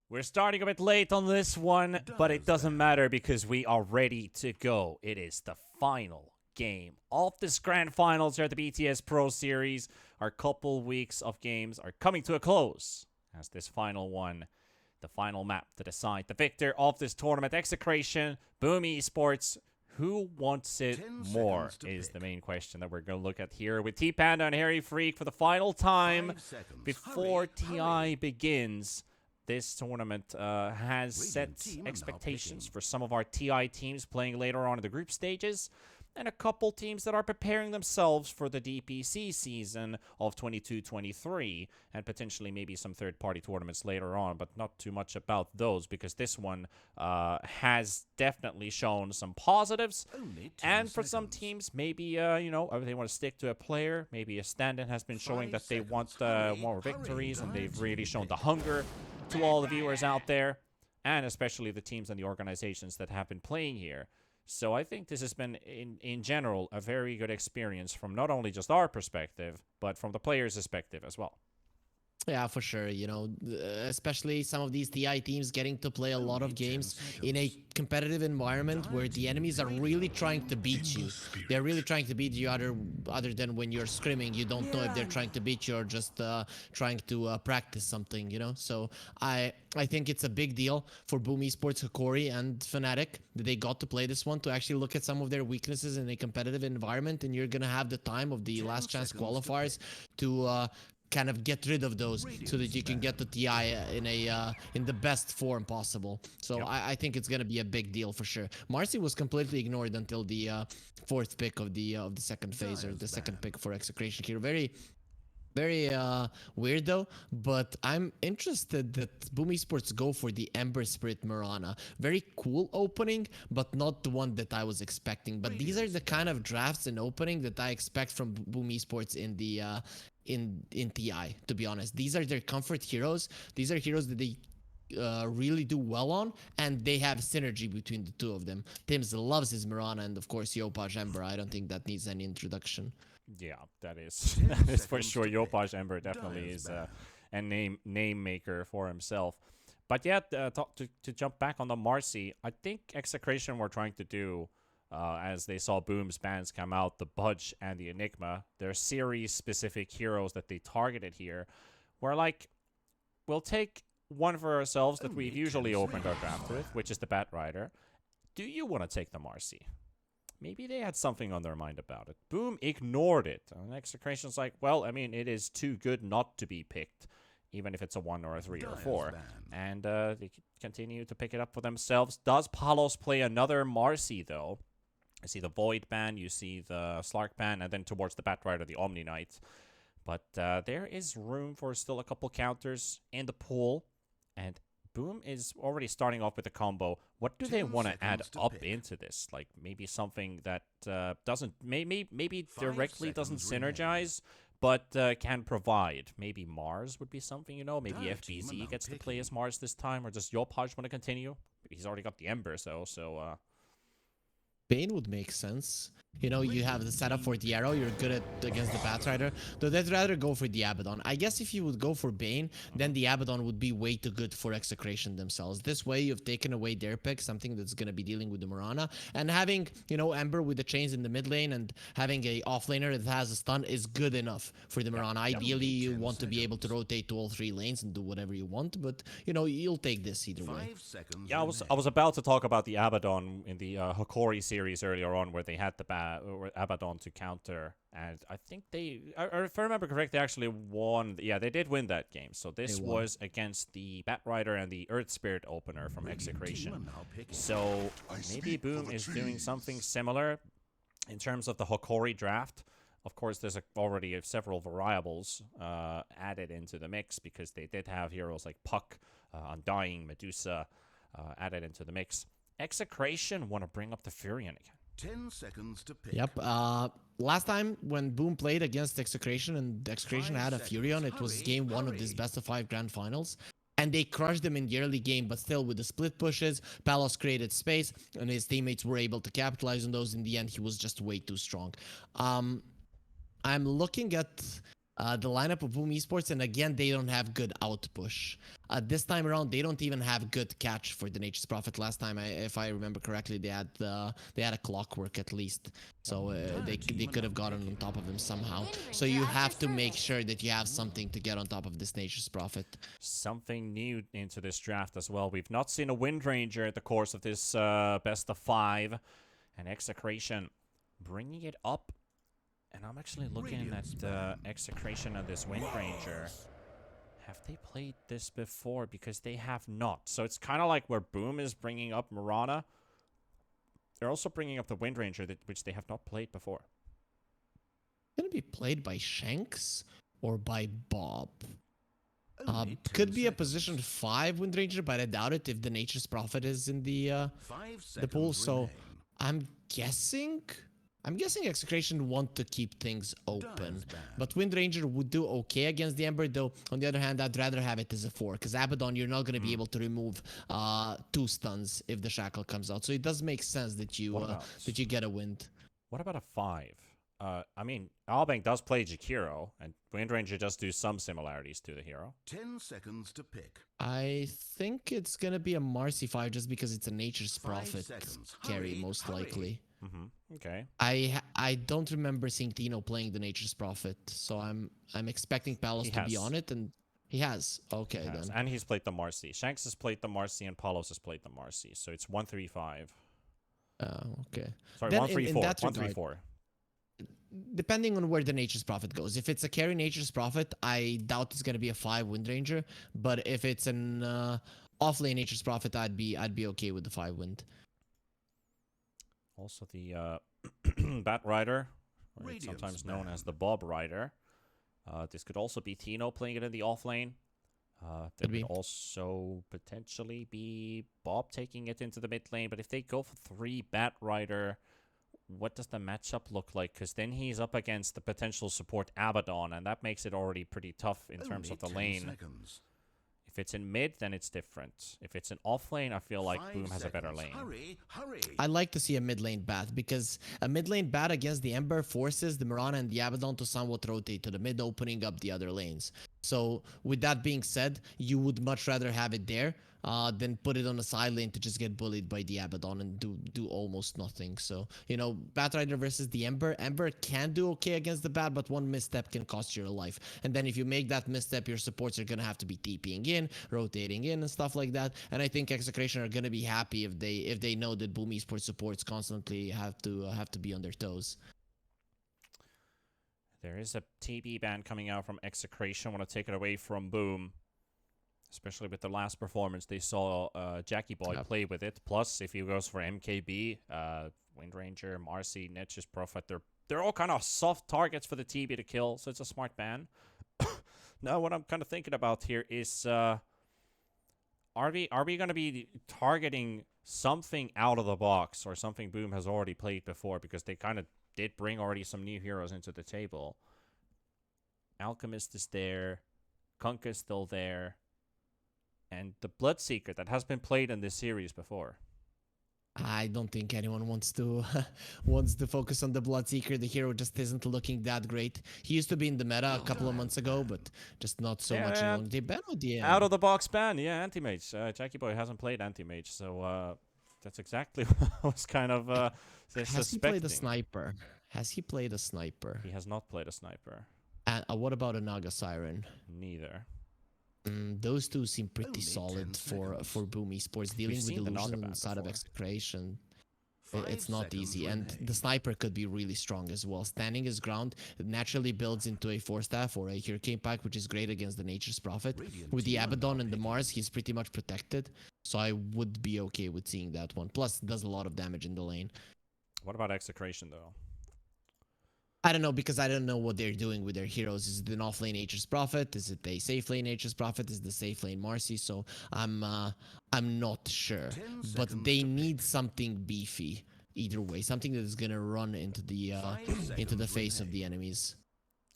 We're starting a bit late on this one, but it doesn't matter because we are ready to go. It is the final game of this grand finals here at the BTS Pro Series. Our couple weeks of games are coming to a close as this final one, the final map to decide the victor of this tournament. Execration, Boom Esports. Who wants it more is the main question that we're going to look at here with T-Panda and Harry Freak for the final time before TI begins. This tournament has set expectations for some of our TI teams playing later on in the group stages, and a couple teams that are preparing themselves for the DPC season of 22-23, and potentially maybe some third-party tournaments later on, but not too much about those, because this one has definitely shown some positives, and for some teams, maybe, they want to stick to a player, maybe a stand-in has been showing that they want more victories, and they've really shown the hunger to all the viewers out there, and especially the teams and the organizations that have been playing here. So I think this has been, in general, a very good experience from not only just our perspective, but from the players' perspective as well. Yeah, for sure. Especially some of these TI teams getting to play a lot of games in a competitive environment where the enemies are really trying to beat you. They're really trying to beat you other than when you're scrimming. You don't know if they're trying to beat you or just trying to practice something, So I think it's a big deal for Boom Esports, Hikori, and Fnatic that they got to play this one, to actually look at some of their weaknesses in a competitive environment, and you're going to have the time of the last chance qualifiers to kind of get rid of those so that you can get the TI in the best form possible. So yep. I think it's gonna be a big deal for sure. Marcy was completely ignored until the fourth pick of the second phase, or the second pick for Execration here. Very weird though, but I'm interested that Boom Esports go for the Ember Spirit Mirana. Very cool opening, but not the one that I was expecting. But these are the kind of drafts and opening that I expect from Boom Esports in the in TI, to be honest. These are their comfort heroes. These are heroes that they really do well on, and they have synergy between the two of them. Tims loves his Mirana, and of course Yopaj Ember. I don't think that needs any introduction. Yeah, that is that is for sure. Yopaj Ember definitely is a name maker for himself. But yeah, to jump back on the Marcy, I think Execration were trying to do, as they saw Boom's bans come out, the Budge and the Enigma, their series-specific heroes that they targeted here, were like, we'll take one for ourselves that we've usually opened our draft with, which is the Bat Rider. Do you want to take the Marcy? Maybe they had something on their mind about it. Boom ignored it. And Execration's like, well, I mean, it is too good not to be picked, even if it's a 1 or a 3 or a 4. And they continue to pick it up for themselves. Does Palos play another Marcy, though? You see the Void ban, you see the Slark ban, and then towards the Bat Rider, the Omni Knight. But there is room for still a couple counters in the pool, and Boom is already starting off with a combo. What do they want to add up into this? Like maybe something that doesn't, maybe directly doesn't synergize, but can provide. Maybe Mars would be something, Maybe FBZ gets to play as Mars this time, or does Yopaj want to continue? He's already got the Embers though, so Bane would make sense. You have the setup for the arrow, you're good against the Bat Rider. Though I'd rather go for the Abaddon. I guess if you would go for Bane, then the Abaddon would be way too good for Execration themselves. This way, you've taken away their pick, something that's going to be dealing with the Mirana. And having, Ember with the chains in the mid lane and having a offlaner that has a stun is good enough for the Mirana. Ideally, you want to be able to rotate to all 3 lanes and do whatever you want, but, you'll take this either way. Yeah, I was about to talk about the Abaddon in the Hikori series earlier on, where they had the Abaddon to counter, and I think if I remember correctly, they actually won. Yeah, they did win that game. So this was against the Bat Rider and the Earth Spirit opener from Execration. So maybe Boom is doing something similar in terms of the Hikori draft. Of course, there's already several variables added into the mix, because they did have heroes like Puck, Undying, Medusa added into the mix. Execration want to bring up the Furion again. 10 seconds to pick. Yep. Last time when Boom played against Execration and Execration had a Furion, it was game 1 of this best of 5 grand finals. And they crushed them in the early game, but still with the split pushes, Palos created space, and his teammates were able to capitalize on those. In the end, he was just way too strong. I'm looking at The lineup of Boom Esports, and again, they don't have good out push. This time around, they don't even have good catch for the Nature's Prophet. Last time, if I remember correctly, they had a clockwork at least, so they could have gotten on top of him somehow. So you have to make sure that you have something to get on top of this Nature's Prophet. Something new into this draft as well. We've not seen a Wind Ranger at the course of this best of 5, and Execration bringing it up. And I'm actually looking at Execration and this Wind Ranger. Have they played this before? Because they have not. So it's kind of like where Boom is bringing up Mirana. They're also bringing up the Wind Ranger, which they have not played before. Going to be played by Shanks or by Bob. Could be a position 5 Wind Ranger, but I doubt it if the Nature's Prophet is in the pool. So I'm guessing Execration want to keep things open, but Wind Ranger would do okay against the Ember. Though on the other hand, I'd rather have it as a 4, because Abaddon, you're not going to be able to remove 2 stuns if the Shackle comes out. So it does make sense that you get a Wind. What about a 5? I mean, Albank does play Jakiro, and Wind Ranger does do some similarities to the hero. 10 seconds to pick. I think it's gonna be a Marcy 5 just because it's a Nature's Prophet carry, most likely. Okay. I don't remember seeing Tino playing the Nature's Prophet, so I'm expecting Palos to be on it, and he has. Okay, he has. then. And he's played the Marcy. Shanks has played the Marcy, and Palos has played the Marcy. So it's 1-3-5. Okay. Sorry, Then 1-3-4. in that 1-3-4. Depending on where the Nature's Prophet goes. If it's a carry Nature's Prophet, I doubt it's gonna be a 5 Wind Ranger. But if it's an off-lane Nature's Prophet, I'd be okay with the 5 Wind. Also the Bat Rider, or it's sometimes known as the Bob Rider. This could also be Tino playing it in the offlane. There could also potentially be Bob taking it into the mid lane. But if they go for 3 Bat Rider, what does the matchup look like? Because then he's up against the potential support Abaddon, and that makes it already pretty tough in terms of the lane. If it's in mid, then it's different. If it's in off lane, I feel like Boom has a better lane. I'd like to see a mid lane bat, because a mid lane bat against the Ember forces the Mirana and the Abaddon to somewhat rotate to the mid, opening up the other lanes. So with that being said, you would much rather have it there than put it on a side lane to just get bullied by the Abaddon and do almost nothing. So, you know, Bat Rider versus the Ember. Ember can do okay against the Bat, but one misstep can cost you your life. And then if you make that misstep, your supports are going to have to be TPing in, rotating in, and stuff like that. And I think Execration are going to be happy if they know that Boom Esports supports constantly have to be on their toes. There is a TB ban coming out from Execration. Want to take it away from Boom. Especially with the last performance, they saw Jackie Boy play with it. Plus, if he goes for MKB, Wind Ranger, Marcy, Nature's Prophet, they're all kind of soft targets for the TB to kill, so it's a smart ban. Now, what I'm kind of thinking about here is, are we going to be targeting something out of the box or something Boom has already played before? Because they kind of did bring already some new heroes into the table. Alchemist is there. Kunkka is still there. And the Bloodseeker that has been played in this series before. I don't think anyone wants to focus on the Bloodseeker. The hero just isn't looking that great. He used to be in the meta a couple of months ago, but just not so much anymore. They ban ODM. Out of the box ban, yeah, Anti-Mage. Jackie Boy hasn't played Anti-Mage, so that's exactly what I was kind of suspecting. Has he played a sniper? Has he played a sniper? He has not played a sniper. And what about a Naga Siren? Neither. Those two seem pretty solid for Boom Esports. Dealing with illusion inside of Execration, it's not easy. And the sniper could be really strong as well. Standing his ground, it naturally builds into a 4-staff or a Hurricane Pack, which is great against the Nature's Prophet. With the Abaddon and the Mars, he's pretty much protected. So I would be okay with seeing that one. Plus, it does a lot of damage in the lane. What about Execration, though? I don't know, because I don't know what they're doing with their heroes. Is it an off-lane Nature's Prophet? Is it a safe lane Nature's Prophet? Is the safe lane Marcy? So I'm not sure. But they need something beefy either way, something that is gonna run into the face of the enemies.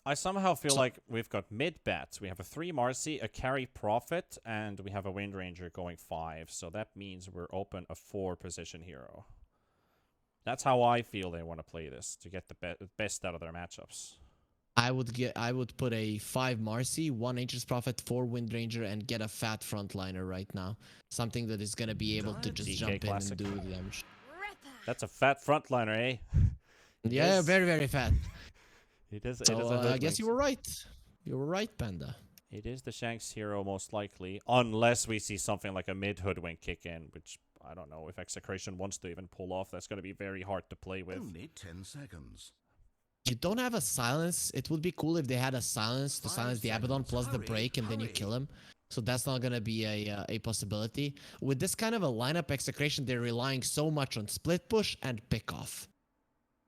I somehow feel like we've got mid bats. We have a 3 Marcy, a carry Prophet, and we have a Wind Ranger going 5. So that means we're open a 4 position hero. That's how I feel they want to play this, to get the best out of their matchups. I would put a 5 Marcy, 1 Nature's Prophet, 4 Wind Ranger, and get a fat frontliner right now. Something that is gonna be able to just DK jump classic. in and do the damage. That's a fat frontliner, eh? Yeah, is. very, very fat. It is. So it is a I guess you were right. You were right, Panda. It is the Shanks hero most likely, unless we see something like a mid hoodwink kick in, which I don't know if Execration wants to even pull off. That's going to be very hard to play with. Only 10 seconds. You don't have a silence. It would be cool if they had a silence to silence the Abaddon plus the break and then you kill him. So that's not going to be a possibility. With this kind of a lineup Execration, they're relying so much on split push and pick off.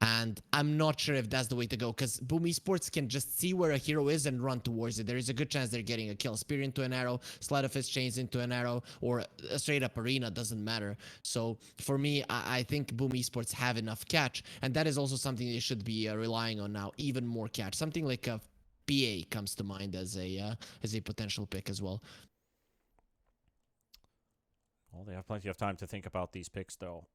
And I'm not sure if that's the way to go, because Boom Esports can just see where a hero is and run towards it. There is a good chance they're getting a kill. Spear into an arrow, Sleight of Fist chains into an arrow, or a straight up arena, doesn't matter. So for me, I think Boom Esports have enough catch, and that is also something they should be relying on now, even more catch. Something like a PA comes to mind as a potential pick as well. Well, they have plenty of time to think about these picks, though.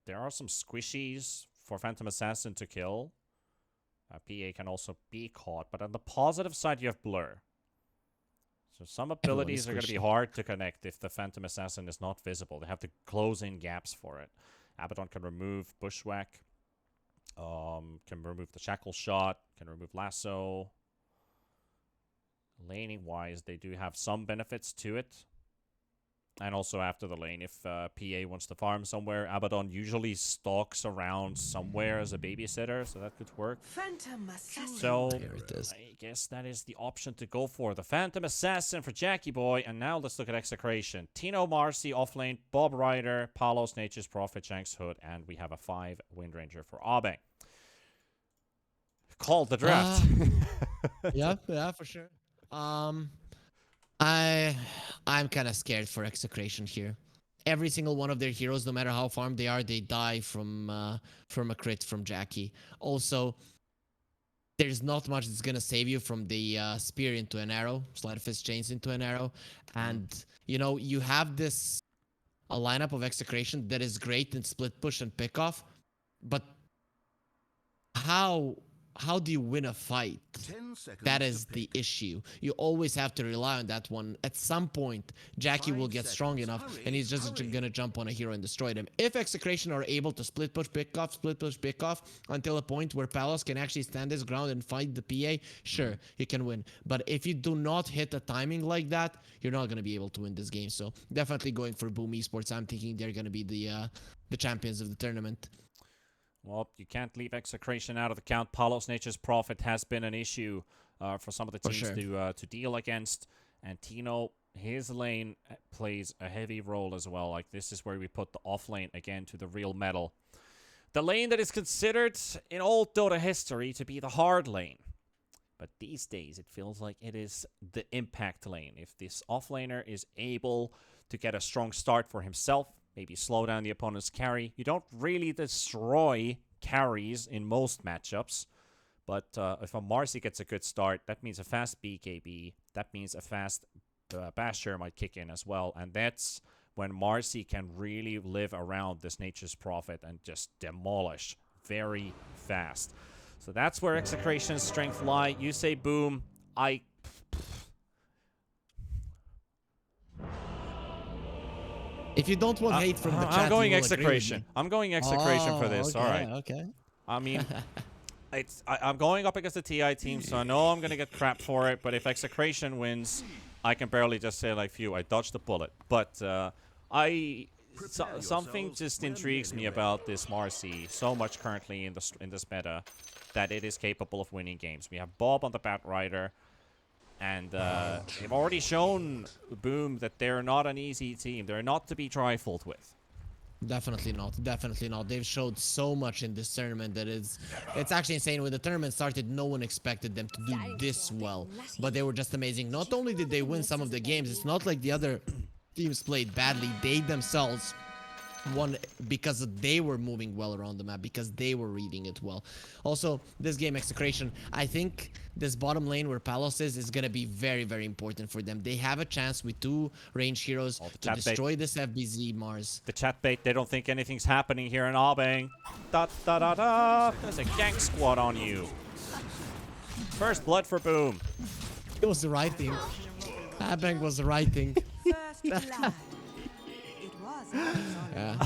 There are some squishies for Phantom Assassin to kill. PA can also be caught, but on the positive side, you have Blur. So some abilities are going to be hard to connect if the Phantom Assassin is not visible. They have to close in gaps for it. Abaddon can remove Bushwhack, can remove the Shackle Shot, can remove Lasso. Laning-wise, they do have some benefits to it. And also after the lane, if PA wants to farm somewhere, Abaddon usually stalks around somewhere as a babysitter, so that could work. So I guess that is the option to go for. The Phantom Assassin for Jackie Boy, and now let's look at Execration. Tino, Marcy, offlane, Bob Ryder, Palos, Nature's Prophet, Shanks Hood, and we have a 5 Wind Ranger for Abeng. Called the draft. Yeah, for sure. I'm kind of scared for Execration here. Every single one of their heroes, no matter how farmed they are, they die from a crit from Jackie. Also, there's not much that's gonna save you from the spear into an arrow, Sleight of Fist chains into an arrow, and you know you have a lineup of Execration that is great in split push and pick off, but how do you win a fight? 10 seconds That is to the pick. issue. You always have to rely on that one. At some point, Jackie will get strong enough, and he's just gonna jump on a hero and destroy them. If Execration are able to split push, pick off until a point where Palos can actually stand his ground and fight the PA, sure, you can win. But if you do not hit the timing like that, you're not gonna be able to win this game. So definitely going for Boom Esports. I'm thinking they're gonna be the champions of the tournament. Well, you can't leave Execration out of the count. Palos, Nature's Prophet has been an issue for some of the teams to deal against. And Tino, his lane plays a heavy role as well. Like, this is where we put the off lane again to the real metal. The lane that is considered in old Dota history to be the hard lane. But these days, it feels like it is the impact lane. If this offlaner is able to get a strong start for himself, maybe slow down the opponent's carry. You don't really destroy carries in most matchups. But if a Marcy gets a good start, that means a fast BKB. That means a fast Basher might kick in as well. And that's when Marcy can really live around this Nature's Prophet and just demolish very fast. So that's where Execration's strength lie. You say Boom. If you don't want hate from the chat, I'm going you will Execration. I'm going Execration for this. Okay, All right. Okay. I mean, I'm going up against the TI team, so I know I'm going to get crap for it. But if Execration wins, I can barely just say like, phew, I dodged the bullet. But something just intrigues me about this Marcy so much currently in this meta that it is capable of winning games. We have Bob on the Bat Rider. And they've already shown Boom that they're not an easy team. They're not to be trifled with. Definitely not. Definitely not. They've showed so much in this tournament that it's actually insane. When the tournament started, no one expected them to do this well. But they were just amazing. Not only did they win some of the games, it's not like the other teams played badly. They themselves won because they were moving well around the map, because they were reading it well. Also, this game Execration, I think this bottom lane where Palos is going to be very, very important for them. They have a chance with 2 range heroes to destroy this FBZ Mars. The chat bait, they don't think anything's happening here in Abeng. Da da da da. There's a gank squad on you. First blood for Boom. It was the right thing. Abang was the right thing. First blood. It was. Yeah.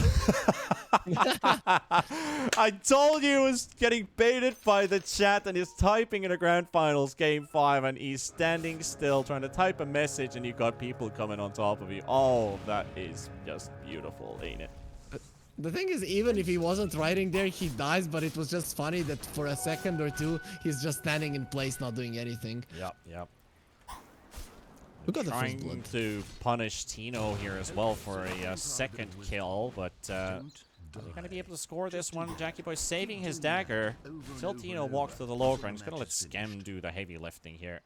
I told you he was getting baited by the chat, and he's typing in the grand finals game 5, and he's standing still trying to type a message, and you got people coming on top of you. Oh, that is just beautiful, ain't it? The thing is, even if he wasn't riding there, he dies, but it was just funny that for a second or two, he's just standing in place, not doing anything. Yep. Who got the first Trying blood? to punish Tino here as well for a second kill, but are they going to be able to score this one? Jackie Boy saving his dagger. Till Tino walks to the low ground. He's going to let Skem do the heavy lifting here.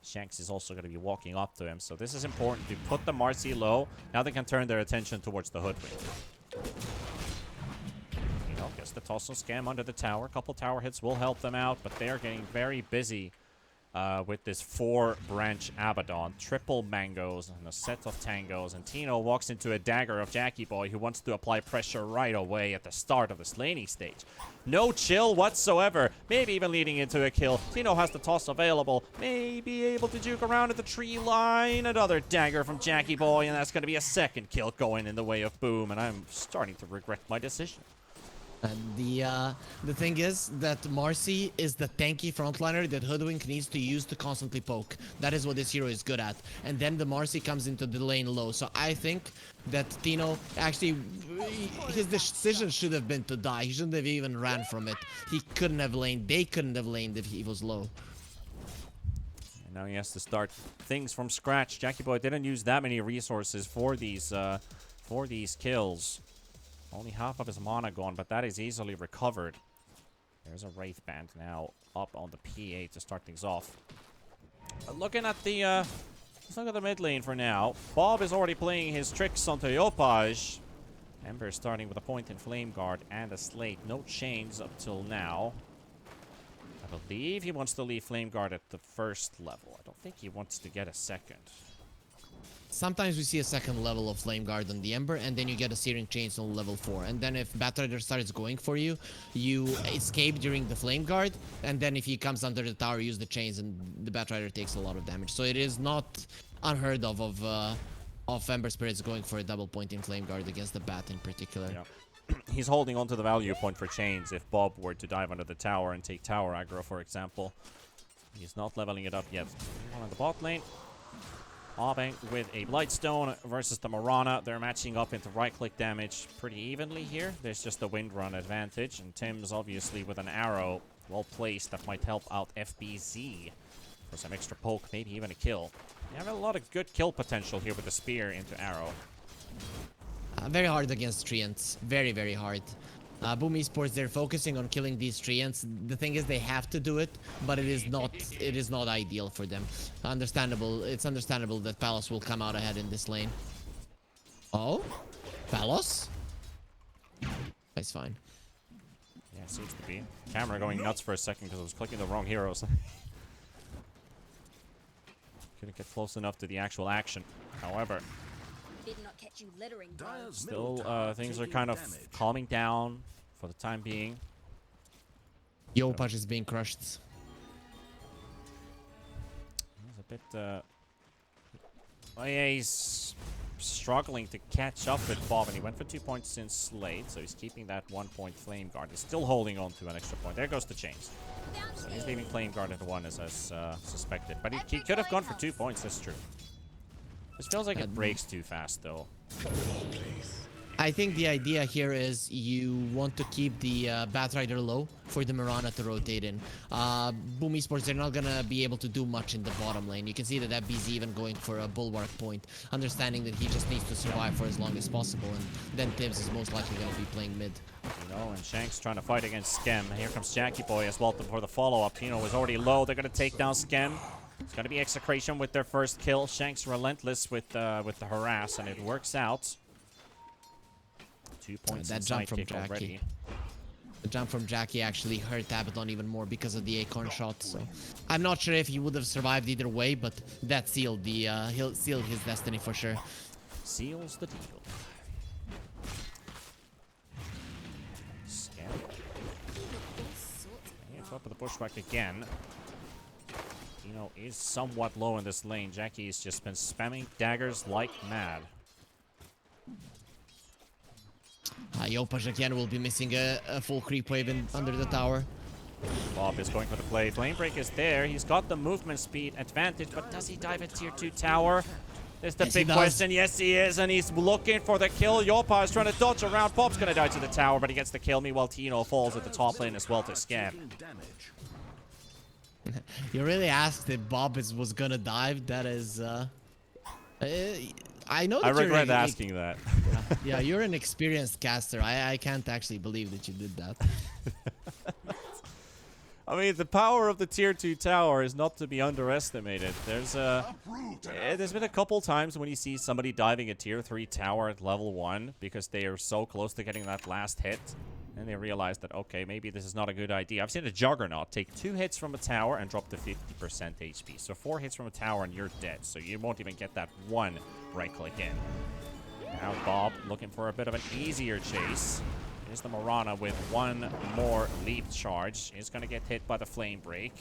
Shanks is also going to be walking up to him, so this is important to put the Marcy low. Now they can turn their attention towards the Hoodwink. Tino gets the toss on Skem under the tower. A couple tower hits will help them out, but they're getting very busy with this 4-branch Abaddon, triple mangoes, and a set of tangos. And Tino walks into a dagger of Jackie Boy, who wants to apply pressure right away at the start of this laning stage. No chill whatsoever, maybe even leading into a kill. Tino has the toss available, may be able to juke around at the tree line. Another dagger from Jackie Boy, and that's going to be a second kill going in the way of Boom, and I'm starting to regret my decision. And the thing is that Marcy is the tanky frontliner that Hoodwink needs to use to constantly poke. That is what this hero is good at. And then the Marcy comes into the lane low. So I think that Tino actually, his decision should have been to die. He shouldn't have even ran from it. He couldn't have laned. They couldn't have laned if he was low. And now he has to start things from scratch. Jackie Boy didn't use that many resources for these kills. Only half of his mana gone, but that is easily recovered. There's a Wraith Band now up on the P8 to start things off. Looking at the let's look at the mid lane for now. Bob is already playing his tricks onto Yopaj. Ember starting with a point in Flame Guard and a Slate. No chains up till now. I believe he wants to leave Flame Guard at the first level. I don't think he wants to get a second. Sometimes we see a second level of Flame Guard on the Ember, and then you get a Searing Chains on level 4. And then if Batrider starts going for you, you escape during the Flame Guard, and then if he comes under the tower, use the Chains, and the Batrider takes a lot of damage. So it is not unheard of Ember Spirits going for a double point in Flame Guard against the Bat in particular. Yeah. He's holding on to the value point for Chains if Bob were to dive under the tower and take tower aggro, for example. He's not leveling it up yet. On the bot lane. Abang with a Blightstone versus the Mirana. They're matching up into right-click damage pretty evenly here. There's just a wind run advantage, and Tim's obviously with an arrow well placed that might help out FBZ for some extra poke, maybe even a kill. You have a lot of good kill potential here with the spear into arrow. Very hard against Treants. Very, very hard. Boom Esports, they're focusing on killing these Treants. The thing is, they have to do it, but it is not ideal for them. Understandable. It's understandable that Palos will come out ahead in this lane. Oh? Palos? That's fine. Yeah, seems to be. Camera going nuts for a second because I was clicking the wrong heroes. Couldn't get close enough to the actual action. However, Did not catch you littering, bro. Dire's still middle tower things are taking kind of damage. calming down for the time being. Yopaj is being crushed. He's a bit oh yeah, he's struggling to catch up with Bob, and he went for 2 points in Slate, so he's keeping that 1 point Flame Guard. He's still holding on to an extra point. There goes the chains. So he's leaving Flame Guard at 1 as suspected. But he could have gone for 2 points, that's true. This feels like it breaks too fast, though. I think the idea here is you want to keep the Batrider low for the Mirana to rotate in. Boom Esports, they're not gonna be able to do much in the bottom lane. You can see that FBZ even going for a Bulwark point, understanding that he just needs to survive for as long as possible, and then Tibbs is most likely gonna be playing mid. You know, and Shanks trying to fight against Skem. Here comes Jackie Boy as well for the follow-up. Tino was already low. They're gonna take down Skem. It's gonna be Execration with their first kill. Shanks relentless with the harass, and it works out. 2 points That in jump from sidekick Jackie. already. The jump from Jackie actually hurt Abaddon even more because of the Acorn shot. So I'm not sure if he would have survived either way, but that sealed the he'll seal his destiny for sure. Seals the deal. Skem. He's up with the pushback again. Tino is somewhat low in this lane. Jackie's just been spamming daggers like mad. Yopaj again will be missing a full creep wave under the tower. Bob is going for the play. Flame Break is there. He's got the movement speed advantage, but does he dive at tier 2 tower? There's the big question. Yes, he is, and he's looking for the kill. Yopa is trying to dodge around. Bob's going to die to the tower, but he gets the kill. Meanwhile, Tino falls at the top lane as well to scam. You really asked if Bob was gonna dive. That is, I know. That I regret asking that. Yeah, you're an experienced caster. I can't actually believe that you did that. I mean, the power of the tier 2 tower is not to be underestimated. There's been a couple times when you see somebody diving a tier 3 tower at level 1 because they are so close to getting that last hit. And they realize that, okay, maybe this is not a good idea. I've seen a Juggernaut take 2 hits from a tower and drop to 50% HP. So 4 hits from a tower and you're dead. So you won't even get that one right-click in. Now Bob looking for a bit of an easier chase. Here's the Mirana with one more leap charge. He's going to get hit by the Flame Break.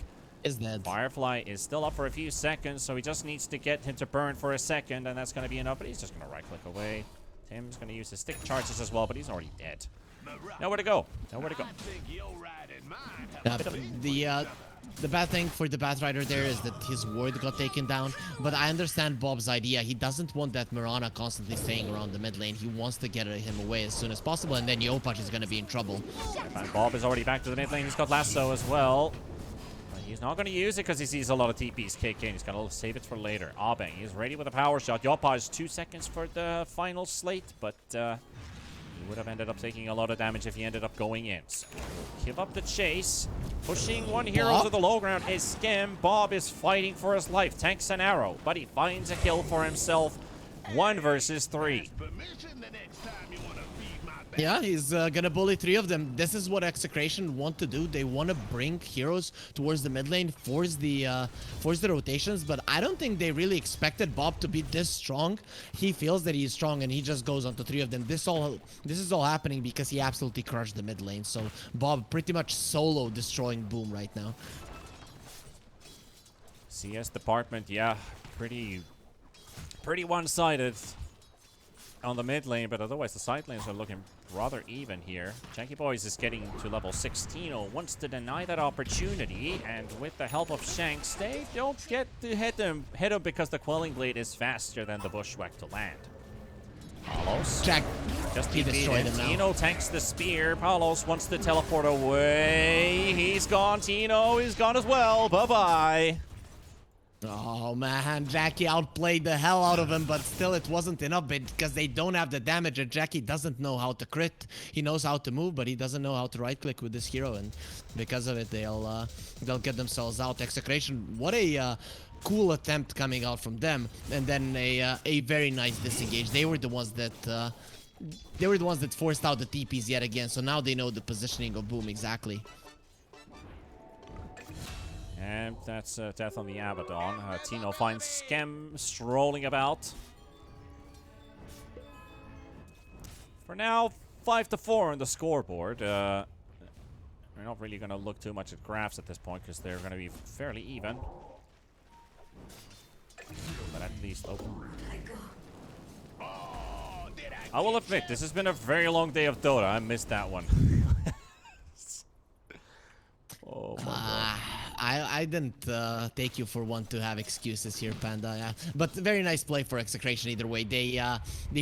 Is dead. Firefly is still up for a few seconds, so he just needs to get him to burn for a second, and that's going to be enough. But he's just going to right-click away. Tim's going to use his stick charges as well, but he's already dead. Nowhere to go. Nowhere to go. The bad thing for the Batrider there is that his ward got taken down, but I understand Bob's idea. He doesn't want that Mirana constantly staying around the mid lane. He wants to get him away as soon as possible, and then Yopaj is going to be in trouble. And Bob is already back to the mid lane. He's got Lasso as well. But he's not going to use it because he sees a lot of TPs kick in. He's going to save it for later. Abeng is ready with a power shot. Yopaj 2 seconds for the final slate, but he would have ended up taking a lot of damage if he ended up going in. So give up the chase. Pushing one hero to the low ground is Skim. Bob is fighting for his life. Tanks an arrow, but he finds a kill for himself. 1 versus 3. Yeah, he's gonna bully 3 of them. This is what Execration want to do. They want to bring heroes towards the mid lane, force the rotations, but I don't think they really expected Bob to be this strong. He feels that he's strong and he just goes onto 3 of them. This is all happening because he absolutely crushed the mid lane. So Bob pretty much solo destroying Boom right now. CS department, yeah, pretty one-sided on the mid lane, but otherwise the side lanes are looking rather even here. Janky Boys is getting to level 16. Wants to deny that opportunity, and with the help of Shanks, they don't get to hit him because the Quelling Blade is faster than the Bushwhack to land. Palos Jack, just he destroyed him now. Tino tanks the spear. Palos wants to teleport away. He's gone. Tino is gone as well. Bye-bye. Oh man, Jackie outplayed the hell out of him, but still it wasn't enough because they don't have the damage, and Jackie doesn't know how to crit. He knows how to move, but he doesn't know how to right click with this hero, and because of it they'll get themselves out. Execration, what a cool attempt coming out from them, and then a very nice disengage. They were the ones that forced out the TPs yet again, so now they know the positioning of Boom exactly. And that's death on the Abaddon. Tino finds Skem strolling about. For now, 5-4 on the scoreboard. We're not really going to look too much at graphs at this point because they're going to be fairly even. But at least I will admit, this has been a very long day of Dota. I missed that one. Oh my god. I didn't take you for one to have excuses here, Panda. Yeah. But very nice play for Execration either way. They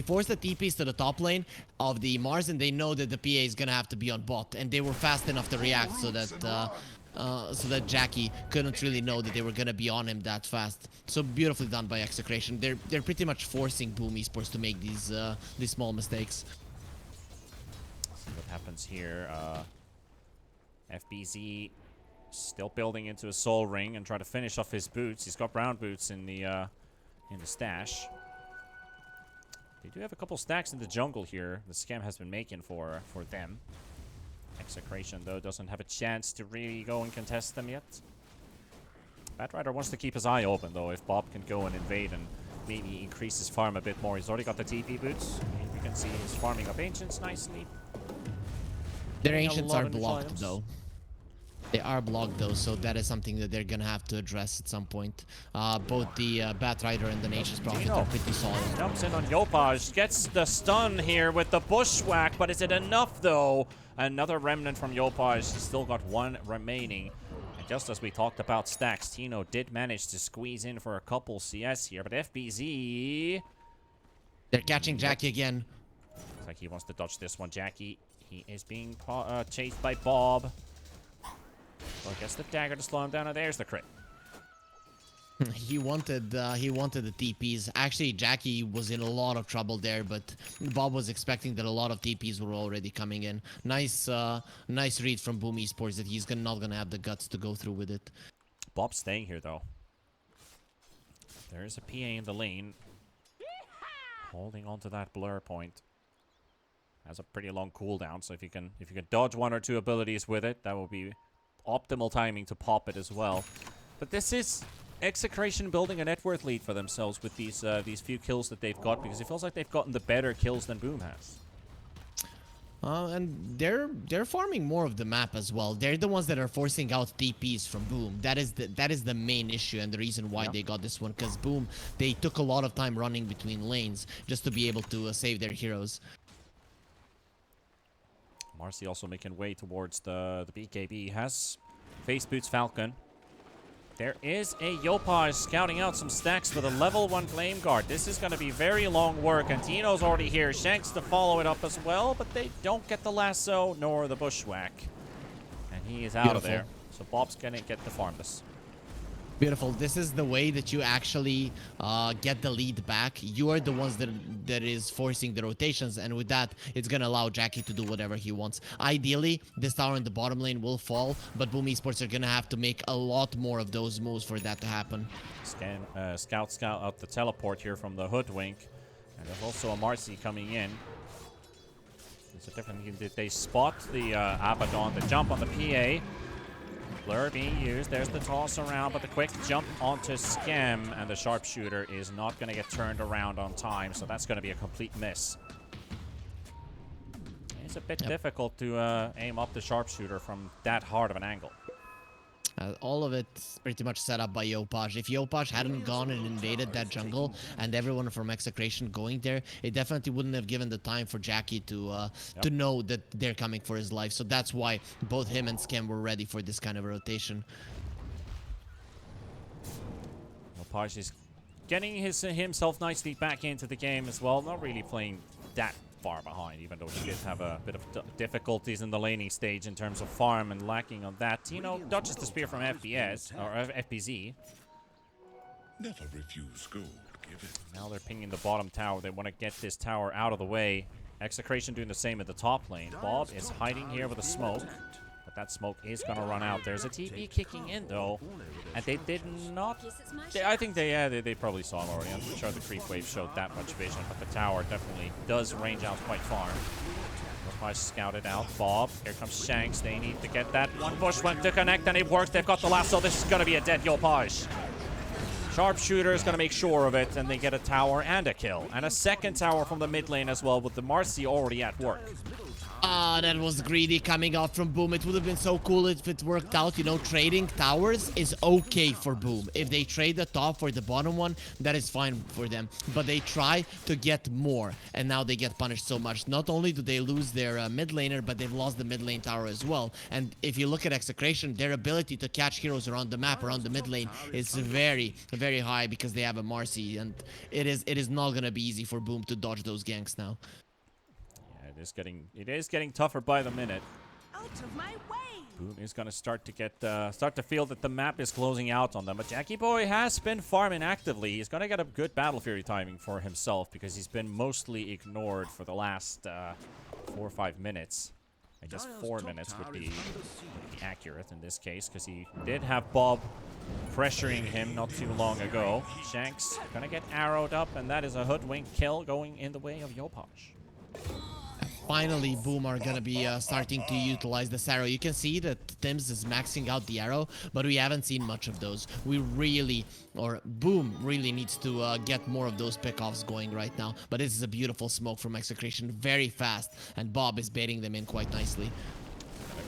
forced the TPs to the top lane of the Mars, and they know that the PA is gonna have to be on bot, and they were fast enough to react so that Jackie couldn't really know that they were gonna be on him that fast. So beautifully done by Execration. They're pretty much forcing Boom Esports to make these small mistakes. See what happens here. FBZ still building into a soul ring and trying to finish off his boots. He's got brown boots in the stash. They do have a couple stacks in the jungle here. The Scam has been making for them. Execration though doesn't have a chance to really go and contest them yet. Batrider wants to keep his eye open though. If Bob can go and invade and maybe increase his farm a bit more. He's already got the TP boots. And you can see he's farming up ancients nicely. Their ancients are blocked though. They are blocked though, so that is something that they're gonna have to address at some point. Both the Batrider and the Nature's Prophet are pretty solid. Jumps in on Yopaj, gets the stun here with the bushwhack, but is it enough though? Another remnant from Yopaj. He's still got one remaining. And just as we talked about stacks, Tino did manage to squeeze in for a couple CS here, but FBZ... They're catching Jackie again. Looks like he wants to dodge this one. Jackie, he is being chased by Bob. Well, I guess the dagger to slow him down, and there's the crit. He wanted the TPs. Actually, Jackie was in a lot of trouble there, but Bob was expecting that a lot of TPs were already coming in. Nice read from Boom Esports that he's not gonna have the guts to go through with it. Bob's staying here though. There's a PA in the lane, holding on to that blur point. Has a pretty long cooldown, so if you can dodge one or two abilities with it, that will be optimal timing to pop it as well. But this is Execration building a net worth lead for themselves with these few kills that they've got, because it feels like they've gotten the better kills than Boom has. And they're farming more of the map as well. They're the ones that are forcing out TPs from Boom. That is the main issue and the reason why they got this one. Because Boom, they took a lot of time running between lanes just to be able to save their heroes. Marcy also making way towards the BKB. Has face boots Falcon. There is a Yopaj scouting out some stacks for the level 1 Flame Guard. This is going to be very long work, and Tino's already here. Shanks to follow it up as well, but they don't get the lasso nor the bushwhack. And he is out of there. So Bob's going to get the farm this. Beautiful. This is the way that you actually get the lead back. You are the ones that is forcing the rotations, and with that, it's gonna allow Jackie to do whatever he wants. Ideally, this tower in the bottom lane will fall, but Boom Esports are gonna have to make a lot more of those moves for that to happen. Scout out the teleport here from the Hoodwink, and there's also a Marcy coming in. It's a different. Did they spot the Abaddon, the jump on the PA? Blur being used. There's the toss around, but the quick jump onto Scam, and the sharpshooter is not going to get turned around on time, so that's going to be a complete miss. It's a bit difficult to aim up the sharpshooter from that hard of an angle. All of it's pretty much set up by Yopaj. If Yopaj hadn't gone and invaded that jungle and everyone from Execration going there, it definitely wouldn't have given the time for Jackie to know that they're coming for his life. So that's why both him and Scam were ready for this kind of rotation. Yopaj is getting himself nicely back into the game as well. Not really playing that far behind, even though he did have a bit of difficulties in the laning stage in terms of farm and lacking on that. Tino dodges the spear from FBS or FBZ. Never refuse gold given. Now they're pinging the bottom tower. They want to get this tower out of the way. Execration doing the same at the top lane. Bob is hiding here with a smoke, but that smoke is going to run out. There's a TP kicking in though, and they did not. I think they probably saw him already. I'm not sure the creep wave showed that much vision, but the tower definitely does range out quite far. Yopaj scouted out. Bob, here comes Shanks. They need to get that one bush went to connect, and it works. They've got the lasso. This is going to be a dead Yopaj. Sharpshooter is going to make sure of it, and they get a tower and a kill. And a second tower from the mid lane as well, with the Marcy already at work. That was greedy coming out from Boom. It would have been so cool if it worked out. You know, trading towers is okay for Boom. If they trade the top for the bottom one, that is fine for them. But they try to get more, and now they get punished so much. Not only do they lose their mid laner, but they've lost the mid lane tower as well. And if you look at Execration, their ability to catch heroes around the map, around the mid lane, is very, very high because they have a Marcy. And it is not going to be easy for Boom to dodge those ganks now. It is getting tougher by the minute. Out of my way! Boom is going to start to feel that the map is closing out on them. But Jackie Boy has been farming actively. He's going to get a good Battle Fury timing for himself because he's been mostly ignored for the last 4 or 5 minutes. I guess 4 minutes would be accurate in this case because he did have Bob pressuring him not too long ago. Shanks going to get arrowed up, and that is a Hoodwink kill going in the way of Yopaj. Finally, Boom are gonna be starting to utilize this arrow. You can see that Tims is maxing out the arrow, but we haven't seen much of those. Boom really needs to get more of those pickoffs going right now. But this is a beautiful smoke from Execration, very fast, and Bob is baiting them in quite nicely.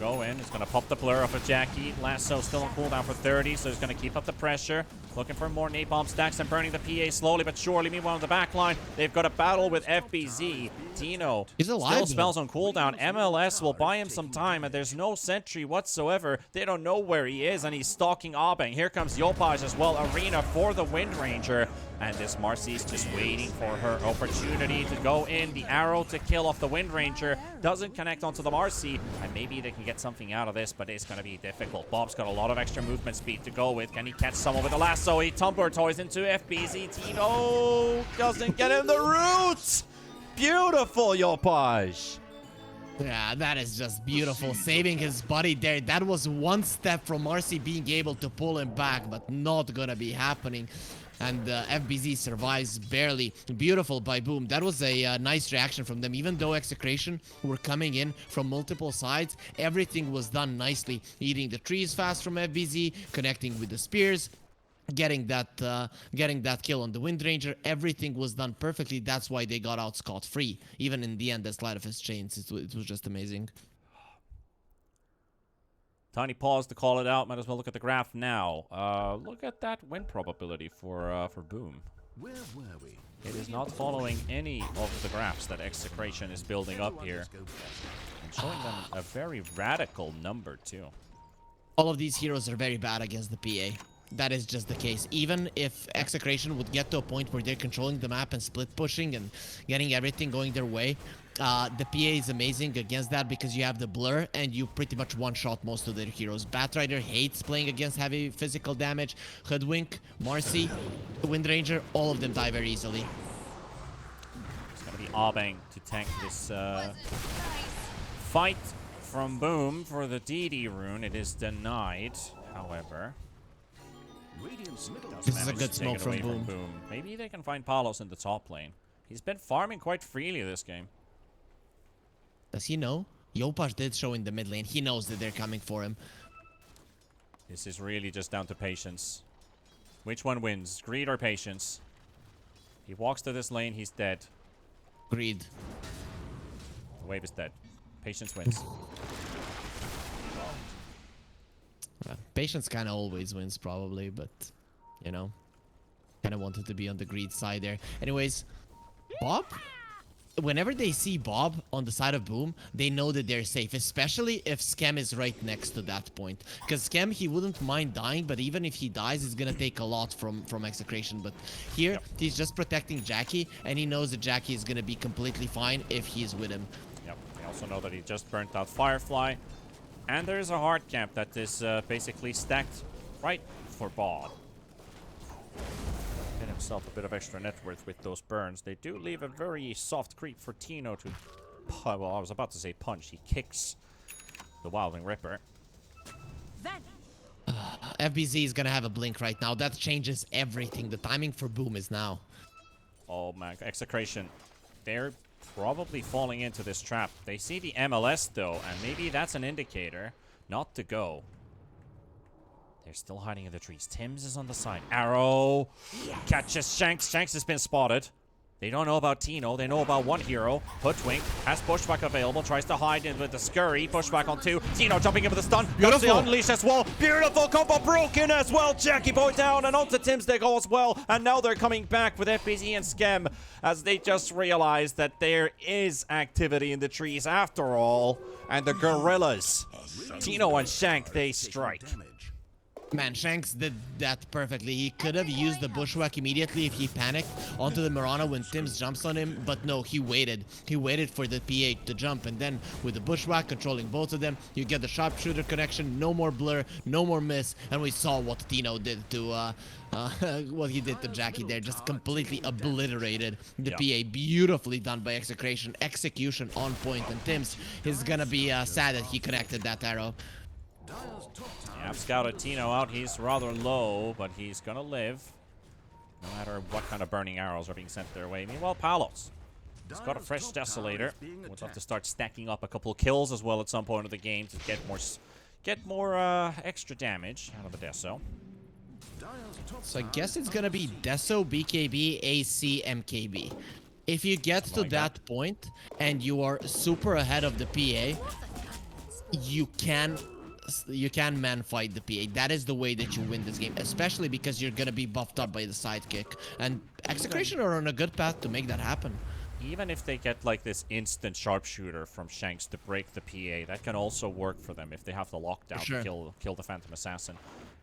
go in. He's going to pop the blur off of Jackie. Lasso still on cooldown for 30, so he's going to keep up the pressure. Looking for more napalm stacks and burning the PA slowly but surely. Meanwhile, in the back line, they've got a battle with FBZ. Tino He's alive, still spells on cooldown. MLS will buy him some time, and there's no sentry whatsoever. They don't know where he is, and he's stalking Abeng. Here comes Yopaj as well. Arena for the Wind Ranger. And this Marcy's just waiting for her opportunity to go in. The arrow to kill off the Wind Ranger doesn't connect onto the Marcy. And maybe they can get something out of this, but it's going to be difficult. Bob's got a lot of extra movement speed to go with. Can he catch someone with a lasso? He tumbler toys into FBZ. Tino doesn't get in the roots. Beautiful, Yopaj. Yeah, that is just beautiful. Saving his body there. That was one step from Marcy being able to pull him back, but not gonna be happening. And FBZ survives barely. Beautiful by Boom. That was a nice reaction from them. Even though Execration were coming in from multiple sides, everything was done nicely. Eating the trees fast from FBZ, connecting with the spears, getting that kill on the Wind Ranger. Everything was done perfectly. That's why they got out scot-free. Even in the end, the slide of his chains, it was just amazing. Tiny pause to call it out. Might as well look at the graph now. Look at that win probability for Boom. Where were we? It is not following any of the graphs that Execration is building up here. And showing them a very radical number, too. All of these heroes are very bad against the PA. That is just the case. Even if Execration would get to a point where they're controlling the map and split pushing and getting everything going their way, the PA is amazing against that because you have the blur and you pretty much one-shot most of their heroes. Batrider hates playing against heavy physical damage. Hoodwink, Marcy, Wind Ranger, all of them die very easily. It's going to be Abeng to tank this fight from Boom for the DD rune. It is denied, however. This is a good smoke from Boom. Maybe they can find Palos in the top lane. He's been farming quite freely this game. Does he know? Yopaj did show in the mid lane. He knows that they're coming for him. This is really just down to patience. Which one wins? Greed or patience? He walks to this lane, he's dead. Greed. The wave is dead. Patience wins. Patience kind of always wins, probably, but, you know, kind of wanted to be on the greed side there. Anyways, Bob, whenever they see Bob on the side of Boom, they know that they're safe, especially if XctN is right next to that point. Because XctN, he wouldn't mind dying, but even if he dies, it's going to take a lot from Execration. But here, he's just protecting Jackie, and he knows that Jackie is going to be completely fine if he's with him. Yep, we also know that he just burnt out Firefly. And there's a hard camp that is basically stacked right for Bob. Get himself a bit of extra net worth with those burns. They do leave a very soft creep for Tino to... Well, I was about to say punch. He kicks the Wildling Ripper. FBZ is going to have a blink right now. That changes everything. The timing for Boom is now. Oh, man. Execration. They're probably falling into this trap. They see the MLS, though, and maybe that's an indicator not to go. They're still hiding in the trees. Tim's is on the side. Arrow catches Shanks. Shanks has been spotted. They don't know about Tino. They know about one hero. Hoodwink has pushback available. Tries to hide in with the scurry. Pushback on two. Tino jumping in with the stun. Beautiful. The unleash as well. Beautiful combo broken as well. Jackie Boy down and onto Tim's they go as well. And now they're coming back with FBZ and XctN as they just realized that there is activity in the trees after all. And the gorillas, Tino and Shank, they strike. Man, Shanks did that perfectly. He could have used the bushwhack immediately if he panicked onto the Mirana when Tims jumps on him, but no, he waited. He waited for the PA to jump, and then with the bushwhack controlling both of them, you get the sharpshooter connection, no more blur, no more miss, and we saw what Tino did to, what he did to Jackie there, just completely obliterated the PA. Beautifully done by Execration, execution on point, and Tims is gonna be sad that he connected that arrow. Yeah, I've scouted Tino out. He's rather low, but he's going to live. No matter what kind of burning arrows are being sent their way. Meanwhile, Palos. He's got a fresh Desolator. Would love to start stacking up a couple of kills as well at some point of the game to get more extra damage out of the Deso. So I guess it's going to be Deso, BKB, AC, MKB. If you get to that point and you are super ahead of the PA, you can man fight the PA. That is the way that you win this game, especially because you're gonna be buffed up by the sidekick. And Execration are on a good path to make that happen. Even if they get like this instant sharpshooter from Shanks to break the PA, that can also work for them if they have the lockdown Sure. to kill the Phantom Assassin.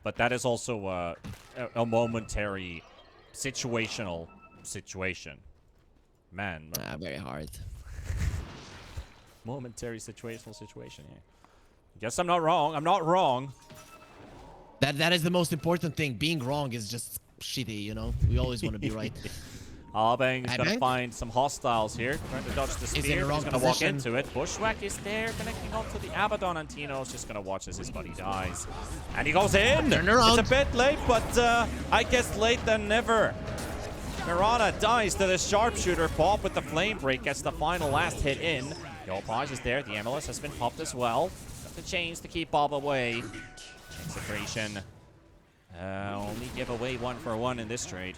But that is also a momentary situational situation. Man, Very hard. momentary situational situation, yeah. Guess I'm not wrong. I'm not wrong. That is the most important thing. Being wrong is just shitty, you know? We always want to be right. Albang's gonna Abang? find some hostiles here. Trying to dodge the in the spear. wrong He's gonna walk position. into it. Bushwhack is there, connecting onto the Abaddon, and Tino's just gonna watch as his buddy dies. And he goes in! Turn around. It's a bit late, but I guess late than never. Mirana dies to the sharpshooter. Bob with the flame break gets the final last hit in. Yopaj is there. The MLS has been popped as well. Got the chains to keep Bob away. Execration. Only give away 1-for-1 in this trade.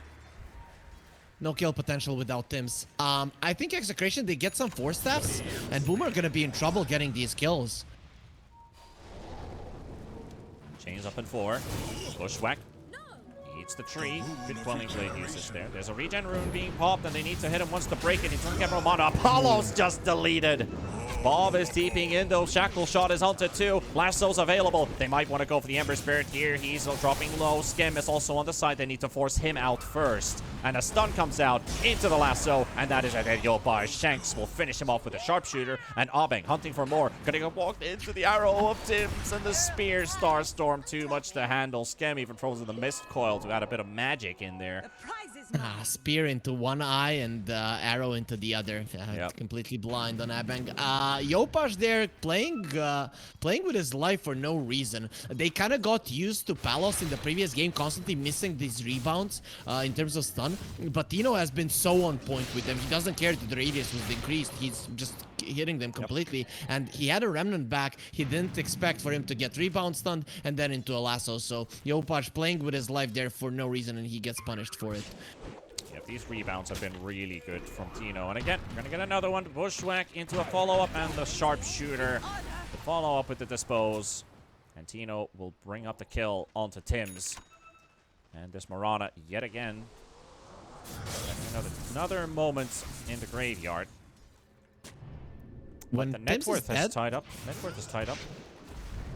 No kill potential without Tims. I think Execration, they get some force staffs, and Boomer are gonna be in trouble getting these kills. Chains up in 4. Bushwhack. Eats the tree. Good quelling blade usage there. There's a regen rune being popped, and they need to hit him once to break it. He doesn't get Romana. Apollo's just deleted. Bob is TPing in, though. Shackle shot is onto 2. Lasso's available. They might want to go for the Ember Spirit here. He's dropping low. Skem is also on the side. They need to force him out first. And a stun comes out into the lasso, and that is a dead Yopaj. Shanks will finish him off with a sharpshooter, and Abeng hunting for more. Gonna go walk into the arrow of Tims, and the spear Starstorm too much to handle. Skem even throws in the mist coil to add a bit of magic in there. The prize is mine. Spear into one eye and arrow into the other. Yep. Completely blind on Abang. Yopaj there playing with his life for no reason. They kind of got used to Palos in the previous game, constantly missing these rebounds in terms of stun. But Tino has been so on point with them. He doesn't care that the radius was decreased. He's just hitting them completely. And he had a remnant back. He didn't expect for him to get rebound stunned and then into a lasso. So Yopaj playing with his life there for no reason, and he gets punished for it. Yep, these rebounds have been really good from Tino. And again, we're going to get another one. Bushwhack into a follow-up, and the sharpshooter. The follow-up with the dispose. And Tino will bring up the kill onto Tims. And this Mirana, yet again, another moment in the graveyard. When The net Tims is worth is dead, tied up. Net worth is tied up.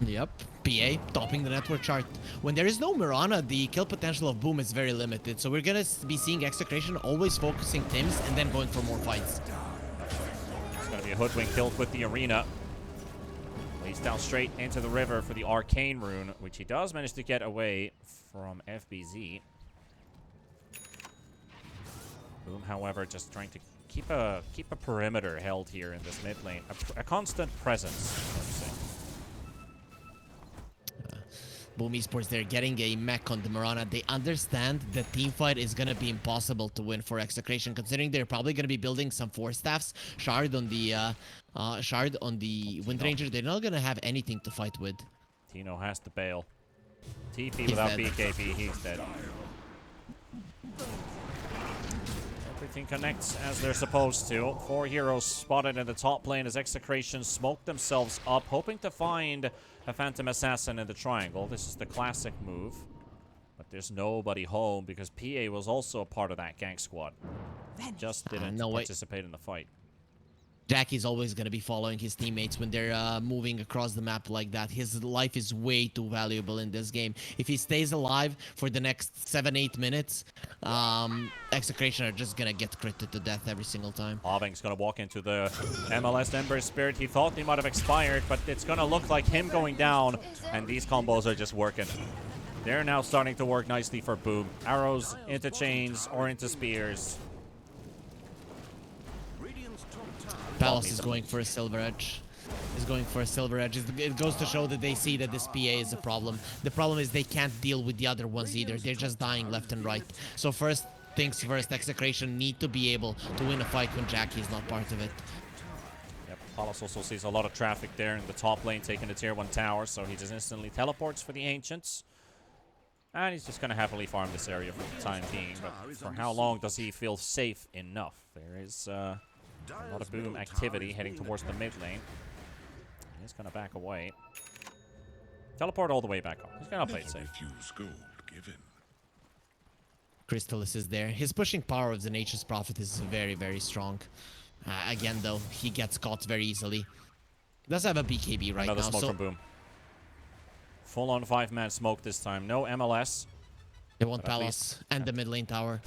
yep, PA topping the network chart. When there is no Mirana, the kill potential of Boom is very limited. So we're gonna be seeing Execration always focusing Tims and then going for more fights. It's going to be a hoodwink killed with the arena. Lays down straight into the river for the arcane rune, which he does manage to get away from FBZ. Boom, however, just trying to keep a perimeter held here in this mid lane. A constant presence, let's say. Boom Esports, they're getting a mech on the Mirana. They understand the team fight is going to be impossible to win for Execration, considering they're probably going to be building some force staffs. Shard on the Wind Ranger. They're not going to have anything to fight with. Tino has to bail. TP without dead. BKB, he's dead. Everything connects as they're supposed to. 4 heroes spotted in the top lane as Execration smoke themselves up, hoping to find a Phantom Assassin in the triangle. This is the classic move. But there's nobody home because PA was also a part of that gang squad. Just didn't no way. participate in the fight. Jackie's always going to be following his teammates when they're moving across the map like that. His life is way too valuable in this game. If he stays alive for the next 7-8 minutes, Execration are just going to get critted to death every single time. Abeng's going to walk into the MLS Ember Spirit. He thought he might have expired, but it's going to look like him going down, and these combos are just working. They're now starting to work nicely for Boom. Arrows into chains or into spears. Palos is going for a Silver Edge. It goes to show that they see that this PA is a problem. The problem is they can't deal with the other ones either. They're just dying left and right. So first things first, Execration need to be able to win a fight when Jackie is not part of it. Yep, Palos also sees a lot of traffic there in the top lane, taking the tier 1 tower, so he just instantly teleports for the Ancients. And he's just going to happily farm this area for the time being. But for how long does he feel safe enough? There is a lot of Boom activity heading towards the mid lane. He's gonna back away. Teleport all the way back home. He's gonna play it safe. Refuse gold given. Crystallis is there. His pushing power of the Nature's Prophet is very, very strong. Again, though, he gets caught very easily. Does have a BKB right Another now. smoke So from Boom. Full on 5-man smoke this time. No MLS. they want But at Palos least- and the mid lane tower.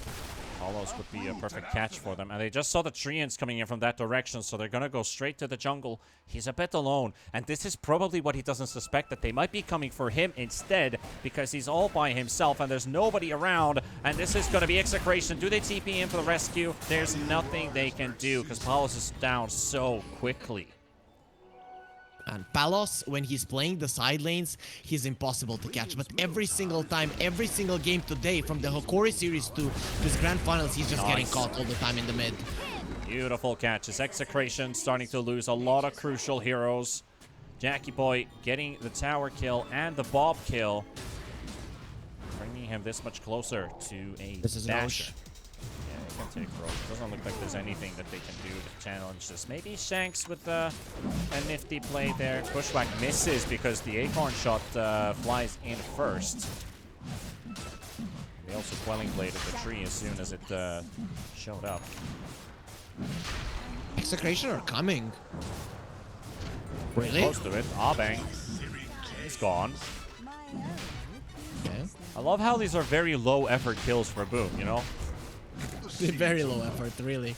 Palos would be a perfect catch for them. And they just saw the Treants coming in from that direction, so they're going to go straight to the jungle. He's a bit alone, and this is probably what he doesn't suspect, that they might be coming for him instead, because he's all by himself and there's nobody around. And this is going to be Execration. Do they TP in for the rescue? There's nothing they can do, because Palos is down so quickly. And Palos, when he's playing the side lanes, he's impossible to catch. But every single time, every single game today, from the Hokori series to his grand finals, he's just getting caught all the time in the mid. Beautiful catches. Execration starting to lose a lot of crucial heroes. Jackie Boy getting the tower kill and the Bob kill, bringing him this much closer to a This is dasher. Roche. Yeah, he can take Roche. Doesn't look like there's anything that they can do to challenge this. Maybe Shanks with a nifty play there. Bushwhack misses because the acorn shot flies in first. They also quelling bladed the tree as soon as it showed up. Execration are coming. Really? Close to it. Abang. He's gone. Okay. I love how these are very low effort kills for Boom, you know? Very low effort, really.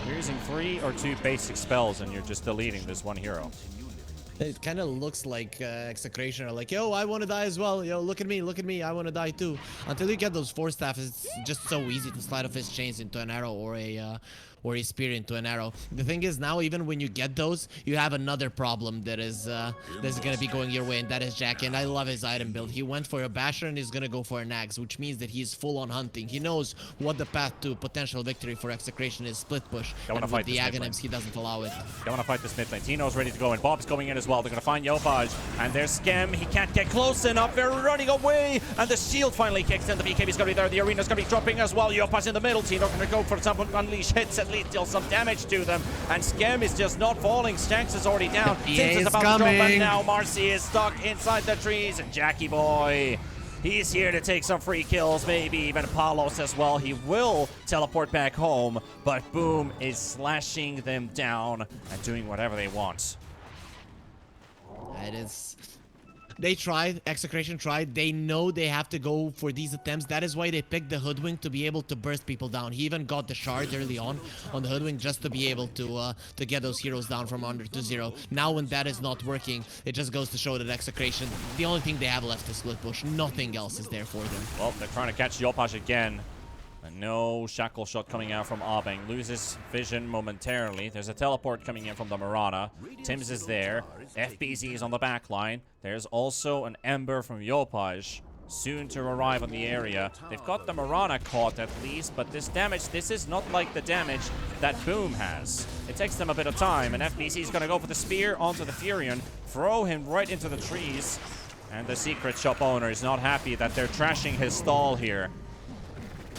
You're using 3 or 2 basic spells and you're just deleting this one hero. It kind of looks like Execration are like, yo, I want to die as well. Yo, look at me, I want to die too. Until you get those 4 staff, it's just so easy to slide off his chains into an arrow or a spear into an arrow. The thing is, now even when you get those, you have another problem that is gonna be going your way, and that is Jackie. And I love his item build. He went for a basher and he's gonna go for an axe, which means that he's full on hunting. He knows what the path to potential victory for Execration is: split push. They wanna And fight with the this mid lane. Aghanims, he doesn't allow it. They want to fight this mid lane. Tino's ready to go, and Bob's going in as well. They're going to find Yopaj, and there's Skem. He can't get close enough. They're running away, and the shield finally kicks in. The BKB's going to be there. The arena's going to be dropping as well. Yopaj in the middle. Tino going to go for some unleash hits, at least deal some damage to them. And Skem is just not falling. Shanks is already down. EA Sims is is about to drop, and coming. now Marcy is stuck inside the trees. And Jackie Boy, he's here to take some free kills, maybe even Palos as well. He will teleport back home, but Boom is slashing them down and doing whatever they want. It is. They tried. Execration tried. They know they have to go for these attempts. That is why they picked the Hoodwink, to be able to burst people down. He even got the shard early on the Hoodwink just to be able to get those heroes down from under to 0. Now when that is not working, it just goes to show that Execration, the only thing they have left is split push. Nothing else is there for them. Well, they're trying to catch Yopaj again. And no shackle shot coming out from Abeng. Loses vision momentarily. There's a teleport coming in from the Mirana. Tims is there. FBZ is on the back line. There's also an Ember from Yopaj, soon to arrive on the area. They've got the Mirana caught at least, but this damage, this is not like the damage that Boom has. It takes them a bit of time, and FBZ is going to go for the spear onto the Furion, throw him right into the trees. And the secret shop owner is not happy that they're trashing his stall here.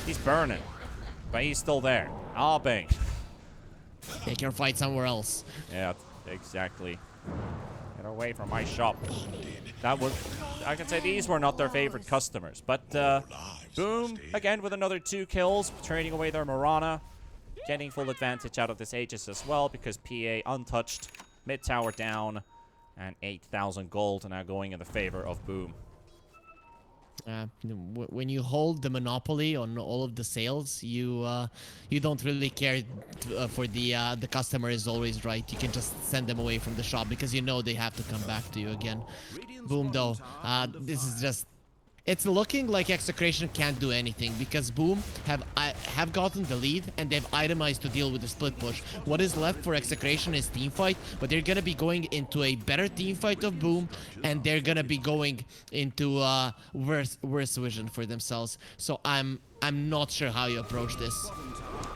He's burning, but he's still there. Abeng. They can fight somewhere else. Yeah, exactly. Get away from my shop. That was, I can say these were not their favorite customers, but Boom, again with another 2 kills, trading away their Mirana, getting full advantage out of this Aegis as well, because PA untouched, mid tower down, and 8,000 gold now going in the favor of Boom. When you hold the monopoly on all of the sales, you don't really care for the customer is always right. You can just send them away from the shop because you know they have to come back to you again. Boom though, this is just, it's looking like Execration can't do anything because Boom have gotten the lead and they've itemized to deal with the split push. What is left for Execration is teamfight, but they're gonna be going into a better teamfight of Boom, and they're gonna be going into worse vision for themselves. So I'm not sure how you approach this.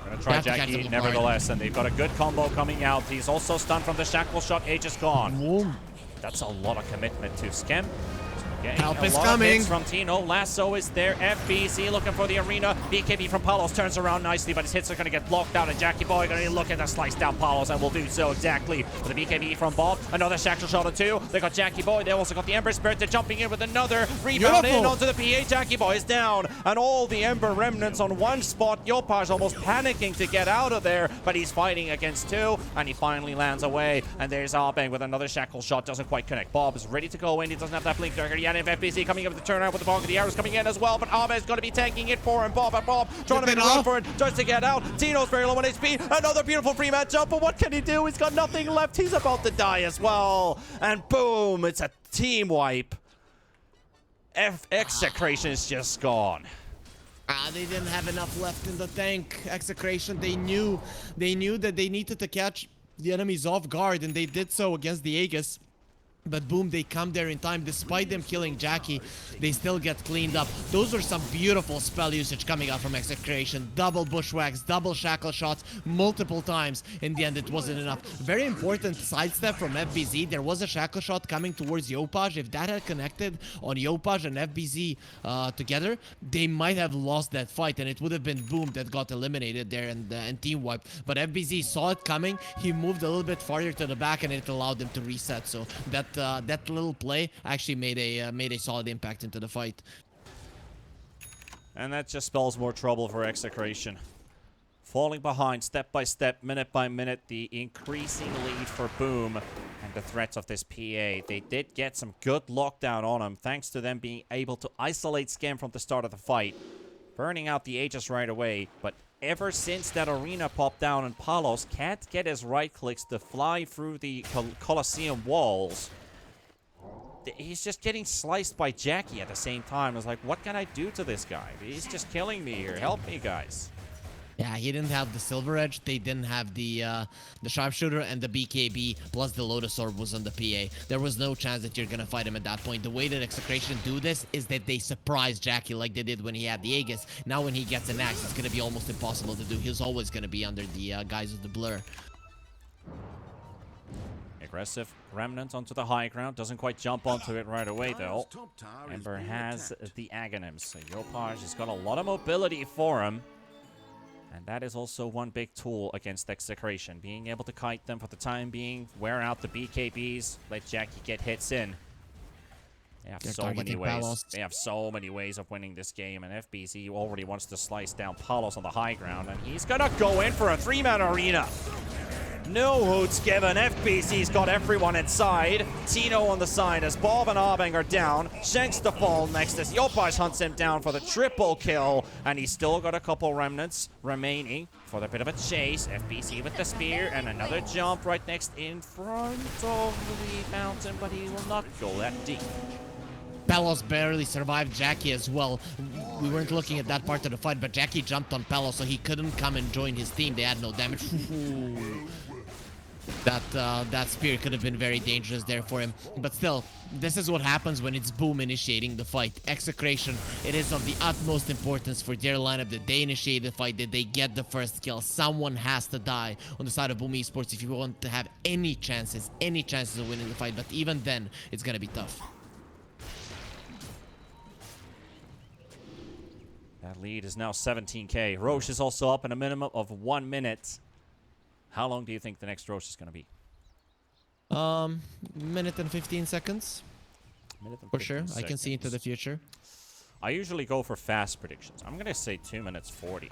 Gonna try They have to catch Jackie them nevertheless, and they've got a good combo coming out. He's also stunned from the shackle shot. Aegis gone. Boom. That's a lot of commitment to Skem. He's gonna Getting Help a is lot of coming. hits from Tino. Lasso is there. FBC looking for the arena. BKB from Palos turns around nicely, but his hits are going to get blocked out. And Jackie Boy going to look at the slice down Palos, and will do so exactly. For the BKB from Bob. Another shackle shot or two. They got Jackie Boy. They also got the Ember Spirit. They're jumping in with another rebound in onto the PA. Jackie Boy is down. And all the Ember remnants on one spot. Yopaj almost panicking to get out of there, but he's fighting against two. And he finally lands away. And there's Arbang with another shackle shot. Doesn't quite connect. Bob is ready to go in. He doesn't have that blink dagger yet. If FBC coming up with the turnaround with the ball. The arrows coming in as well, but Arbang is going to be tanking it for him. Bob trying to make a run for it. Tries to get out. Tino's very low on HP. Another beautiful free match jump, but what can he do? He's got nothing left. He's about to die as well. And boom, it's a team wipe. Execration is just gone. They didn't have enough left in the tank. Execration, they knew that they needed to catch the enemies off guard, and they did so against the Aegis. But boom, they come there in time. Despite them killing Jackie, they still get cleaned up. Those are some beautiful spell usage coming out from Execration. Double bushwhacks, double shackle shots, multiple times. In the end, it wasn't enough. Very important sidestep from FBZ. There was a shackle shot coming towards Yopaj. If that had connected on Yopaj and FBZ together, they might have lost that fight, and it would have been Boom that got eliminated there and team wiped. But FBZ saw it coming. He moved a little bit farther to the back, and it allowed them to reset. So that little play actually made a solid impact into the fight. And that just spells more trouble for Execration. Falling behind step by step, minute by minute, the increasing lead for Boom and the threats of this PA. They did get some good lockdown on him, thanks to them being able to isolate Scam from the start of the fight, burning out the Aegis right away. But ever since that arena popped down and Palos can't get his right clicks to fly through the Colosseum walls, he's just getting sliced by Jackie at the same time. It's like, what can I do to this guy? He's just killing me here. Help me, guys. Yeah, he didn't have the Silver Edge. They didn't have the Sharpshooter, and the BKB plus the Lotus Orb was on the PA. There was no chance that you're going to fight him at that point. The way that Execration do this is that they surprise Jackie like they did when he had the Aegis. Now when he gets an axe, it's going to be almost impossible to do. He's always going to be under the guise of the blur. Aggressive Remnant onto the high ground. Doesn't quite jump onto it right away, though. Ember has the Aghanims. So Yopaj has got a lot of mobility for him. And that is also one big tool against Execration. Being able to kite them for the time being, wear out the BKBs, let Jackie get hits in. They have so many ways. Palos. They have so many ways of winning this game, and FBZ already wants to slice down Palos on the high ground, and he's gonna go in for a 3-man arena. No hoots given. FBC's got everyone inside. Tino on the side as Bob and Arbang are down. Shanks to fall next as Yopaj hunts him down for the triple kill. And he's still got a couple remnants remaining for a bit of a chase. FBC with the spear and another jump right next in front of the mountain, but he will not go that deep. Palos barely survived Jackie as well. We weren't looking at that part of the fight, but Jackie jumped on Palos, so he couldn't come and join his team. They had no damage. That spear could have been very dangerous there for him. But still, this is what happens when it's Boom initiating the fight. Execration, it is of the utmost importance for their lineup that they initiate the fight, that they get the first kill. Someone has to die on the side of Boom Esports if you want to have any chances of winning the fight. But even then, it's gonna be tough. That lead is now 17k. Roche is also up in a minimum of 1 minute. How long do you think the next Roche is going to be? Minute and 15 seconds. For sure. I can see into the future. I usually go for fast predictions. I'm going to say 2 minutes 40.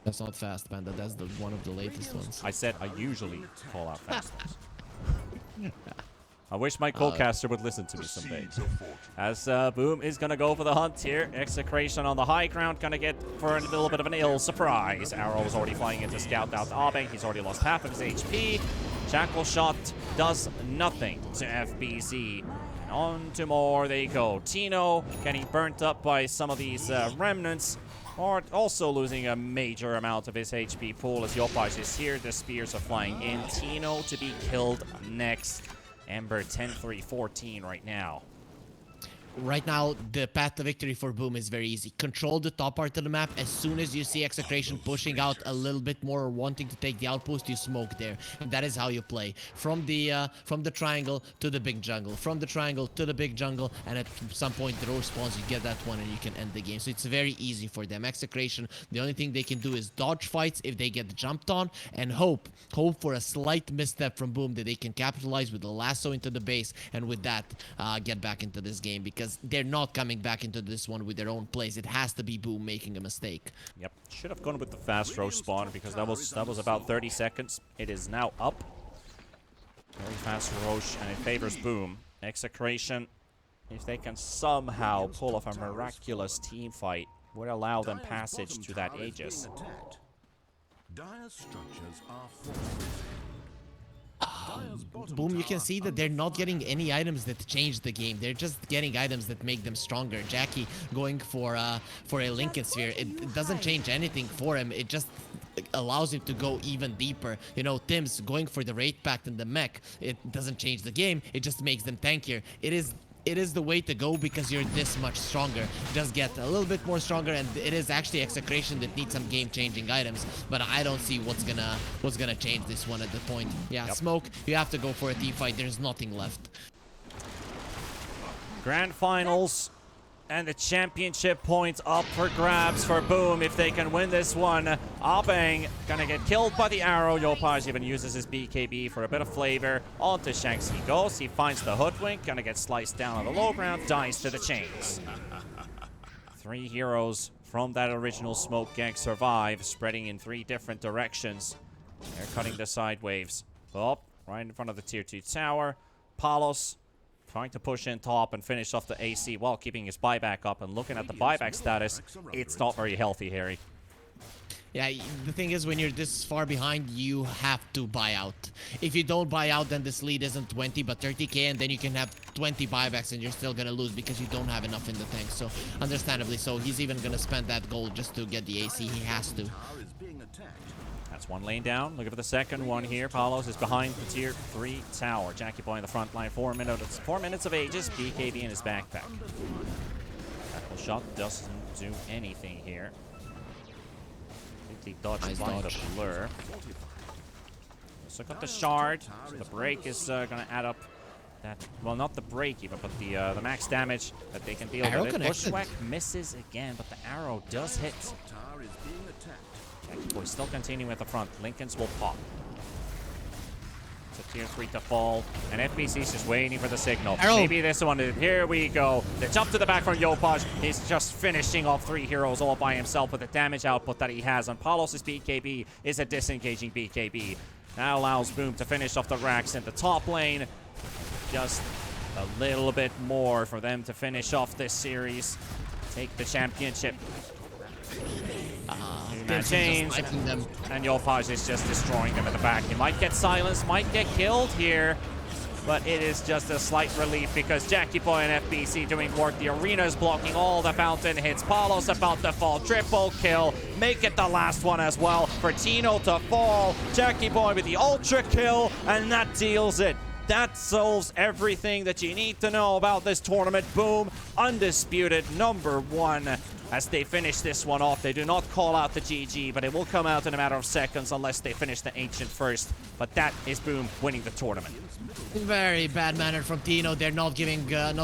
That's not fast, Panda. That's one of the latest ones. I said I usually call out fast ones. I wish my co-caster would listen to me someday. As Boom is going to go for the hunt here. Execration on the high ground. Going to get for a little bit of an ill surprise. Arrow is already flying in to scout out Arbang. He's already lost half of his HP. Shackle shot does nothing to FBZ. And on to more they go. Tino getting burnt up by some of these remnants. Or also losing a major amount of his HP pool as Yopaj is here. The spears are flying in. Tino to be killed next. Ember 10-3-14 right now. right now, the path to victory for Boom is very easy. Control the top part of the map. As soon as you see Execration pushing out a little bit more or wanting to take the outpost, you smoke there. And that is how you play. From the triangle to the big jungle. From the triangle to the big jungle. And at some point, the row spawns, you get that one and you can end the game. So it's very easy for them. Execration, the only thing they can do is dodge fights if they get jumped on and hope for a slight misstep from Boom that they can capitalize with the lasso into the base and with that get back into this game, because they're not coming back into this one with their own plays. It has to be Boom making a mistake. Yep, should have gone with the fast row spawn because that was about 30 seconds. It is now up. Very fast Roche, and it favors Boom. Execration, if they can somehow pull off a miraculous team fight, would allow them passage to that Aegis. Dire structures are fortified. Boom, you can see that they're not getting any items that change the game. They're just getting items that make them stronger. Jackie going for a Lincoln Sphere. It doesn't change anything for him. It just allows him to go even deeper. You know, Tim's going for the Wraith Pact and the mech. It doesn't change the game. It just makes them tankier. It is the way to go because you're this much stronger. Just get a little bit more stronger, and it is actually Execration that needs some game-changing items. But I don't see what's gonna change this one at the point. Yeah, Smoke, you have to go for a team fight. There's nothing left. Grand Finals and the championship points up for grabs for Boom if they can win this one. Abeng gonna get killed by the arrow. Yopaj even uses his BKB for a bit of flavor. On to Shanks he goes. He finds the hoodwink. Gonna get sliced down on the low ground. Dies to the chains. 3 heroes from that original smoke gang survive, spreading in 3 different directions. They're cutting the side waves. Up, right in front of the tier 2 tower. Palos trying to push in top and finish off the AC while keeping his buyback up. And looking at the buyback status, it's not very healthy, Harry. Yeah, the thing is, when you're this far behind, you have to buy out. If you don't buy out, then this lead isn't 20 but 30k, and then you can have 20 buybacks and you're still gonna lose because you don't have enough in the tank. So understandably so, he's even gonna spend that gold just to get the AC. He has to. That's one lane down. Look at the second one here. Palos is behind the tier 3 tower. Jackie Boy in the front line. 4 minutes of Aegis. BKB in his backpack. Tackle shot doesn't do anything here. Completely dodged by the blur. So got the shard. So the break is going to add up that. Well, not the break even, but the max damage that they can deal with. It. Bushwhack misses again, but the arrow does hit. Boy, still continuing at the front. Lincolns will pop. It's a tier 3 to fall, and FBC's just waiting for the signal. Arrow. Maybe this one. Here we go. The jump to the back from Yopaj. He's just finishing off 3 heroes all by himself with the damage output that he has. And Palos' BKB is a disengaging BKB. That allows Boom to finish off the racks in the top lane. Just a little bit more for them to finish off this series. Take the championship. That change, and Yopaj is just destroying them at the back. He might get silenced, might get killed here, but it is just a slight relief because Jackie Boy and FBC doing work. The arena's blocking all the fountain hits. Palos about to fall. Triple kill. Make it the last one as well for Tino to fall. Jackie Boy with the ultra kill, and that deals it. That solves everything that you need to know about this tournament. Boom, undisputed #1. As they finish this one off, they do not call out the GG, but it will come out in a matter of seconds unless they finish the Ancient first. But that is Boom winning the tournament. Very bad manner from Tino. They're not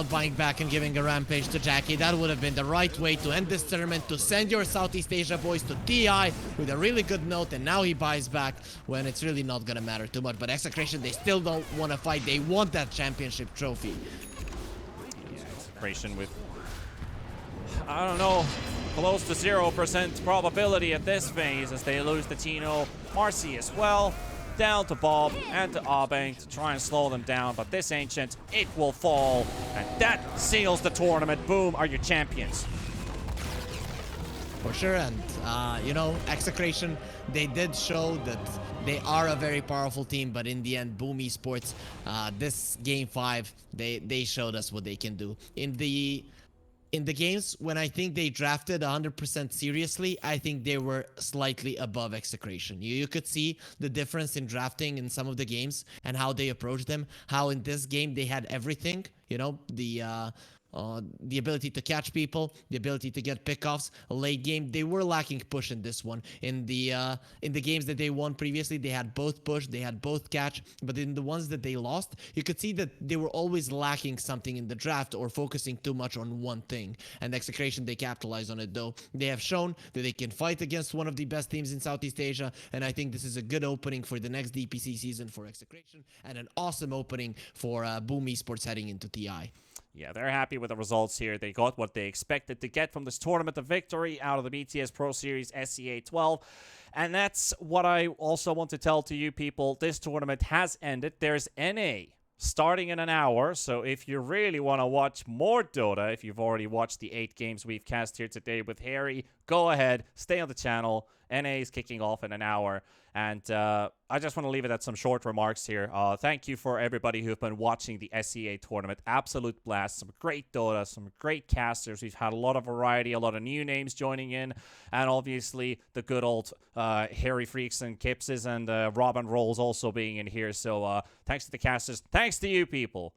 buying back and giving a rampage to Jackie. That would have been the right way to end this tournament, to send your Southeast Asia boys to TI with a really good note, and now he buys back when it's really not gonna matter too much. But Execration, they still don't want to fight. They want that championship trophy. Yeah, Execration with, I don't know, close to 0% probability at this phase as they lose to Tino. Marcy as well. Down to Bob and to Abeng to try and slow them down. But this Ancient, it will fall. And that seals the tournament. Boom are your champions. For sure, and you know, Execration, they did show that they are a very powerful team, but in the end, Boom Esports, this game 5, they showed us what they can do. In the games, when I think they drafted 100% seriously, I think they were slightly above Execration. You could see the difference in drafting in some of the games and how they approached them. How in this game they had everything, you know, the the ability to catch people, the ability to get pickoffs. A late game, they were lacking push in this one. In the games that they won previously, they had both push, they had both catch, but in the ones that they lost, you could see that they were always lacking something in the draft or focusing too much on one thing. And Execration, they capitalize on it though. They have shown that they can fight against one of the best teams in Southeast Asia, and I think this is a good opening for the next DPC season for Execration, and an awesome opening for Boom Esports heading into TI. Yeah, they're happy with the results here. They got what they expected to get from this tournament, a victory out of the BTS Pro Series SCA 12. And that's what I also want to tell to you people. This tournament has ended. There's NA starting in an hour. So if you really want to watch more Dota, if you've already watched the 8 games we've cast here today with Harry, go ahead, stay on the channel. NA is kicking off in an hour. And I just want to leave it at some short remarks here. Thank you for everybody who've been watching the SCA tournament. Absolute blast. Some great Dota, some great casters. We've had a lot of variety, a lot of new names joining in. And obviously the good old Harry Freaks and Kipses and Robin Rolls also being in here. So thanks to the casters. Thanks to you people.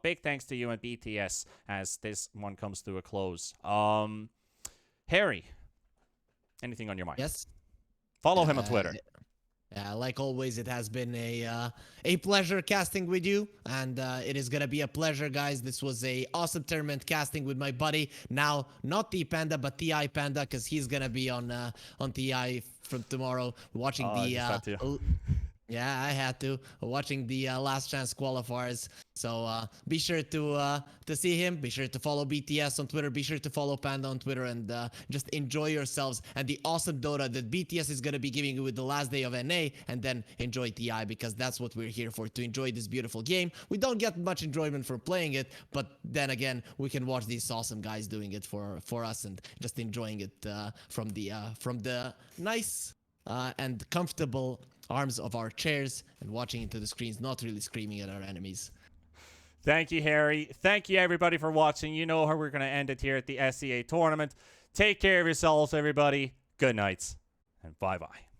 Big thanks to you and BTS as this one comes to a close. Harry, anything on your mind? Yes. Follow him on Twitter. Like always, it has been a pleasure casting with you, and it is gonna be a pleasure, guys. This was a awesome tournament casting with my buddy. Now, not T-Panda, but T-Panda, because he's gonna be on TI from tomorrow, watching Yeah, I had to. Watching the last chance qualifiers. So be sure to see him. Be sure to follow BTS on Twitter. Be sure to follow Panda on Twitter, and just enjoy yourselves and the awesome Dota that BTS is going to be giving you with the last day of NA, and then enjoy TI, because that's what we're here for, to enjoy this beautiful game. We don't get much enjoyment from playing it, but then again, we can watch these awesome guys doing it for us, and just enjoying it from the nice and comfortable arms of our chairs, and watching into the screens, not really screaming at our enemies. Thank you, Harry. Thank you, everybody, for watching. You know how we're going to end it here at the SCA tournament. Take care of yourselves, everybody. Good nights, and bye-bye.